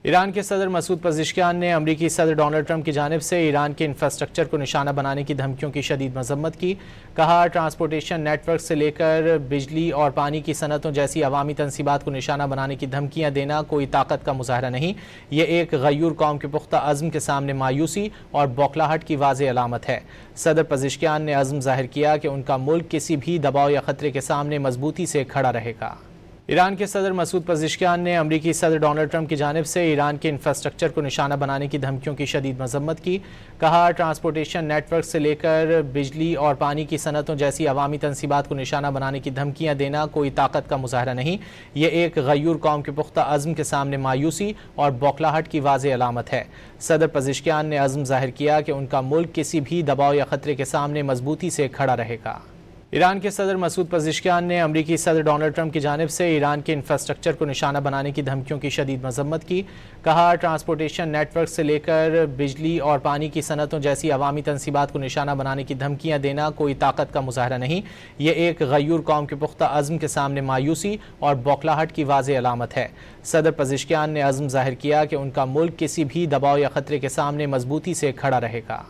ایران کے صدر Masoud Pezeshkian نے امریکی صدر ڈونلڈ ٹرمپ کی جانب سے ایران کے انفراسٹرکچر کو نشانہ بنانے کی دھمکیوں کی شدید مذمت کی۔ کہا، ٹرانسپورٹیشن نیٹ ورک سے لے کر بجلی اور پانی کی صنعتوں جیسی عوامی تنصیبات کو نشانہ بنانے کی دھمکیاں دینا کوئی طاقت کا مظاہرہ نہیں، یہ ایک غیور قوم کے پختہ عزم کے سامنے مایوسی اور بوکھلاہٹ کی واضح علامت ہے۔ صدر پزشکیان نے عزم ظاہر کیا کہ ان کا ملک کسی بھی دباؤ یا خطرے کے سامنے مضبوطی سے کھڑا رہے گا۔ ایران کے صدر مسعود پزشکیان نے امریکی صدر ڈونلڈ ٹرمپ کی جانب سے ایران کے انفراسٹرکچر کو نشانہ بنانے کی دھمکیوں کی شدید مذمت کی۔ کہا، ٹرانسپورٹیشن نیٹ ورک سے لے کر بجلی اور پانی کی صنعتوں جیسی عوامی تنصیبات کو نشانہ بنانے کی دھمکیاں دینا کوئی طاقت کا مظاہرہ نہیں، یہ ایک غیور قوم کے پختہ عزم کے سامنے مایوسی اور بوکھلاہٹ کی واضح علامت ہے۔ صدر پزشکیان نے عزم ظاہر کیا کہ ان کا ملک کسی بھی دباؤ یا خطرے کے سامنے مضبوطی سے کھڑا رہے گا۔ ایران کے صدر مسعود پزشکیان نے امریکی صدر ڈونلڈ ٹرمپ کی جانب سے ایران کے انفراسٹرکچر کو نشانہ بنانے کی دھمکیوں کی شدید مذمت کی۔ کہا، ٹرانسپورٹیشن نیٹ ورک سے لے کر بجلی اور پانی کی صنعتوں جیسی عوامی تنصیبات کو نشانہ بنانے کی دھمکیاں دینا کوئی طاقت کا مظاہرہ نہیں، یہ ایک غیور قوم کے پختہ عزم کے سامنے مایوسی اور بوکھلاہٹ کی واضح علامت ہے۔ صدر پزشکیان نے عزم ظاہر کیا کہ ان کا ملک کسی بھی دباؤ یا خطرے کے سامنے مضبوطی سے کھڑا رہے گا۔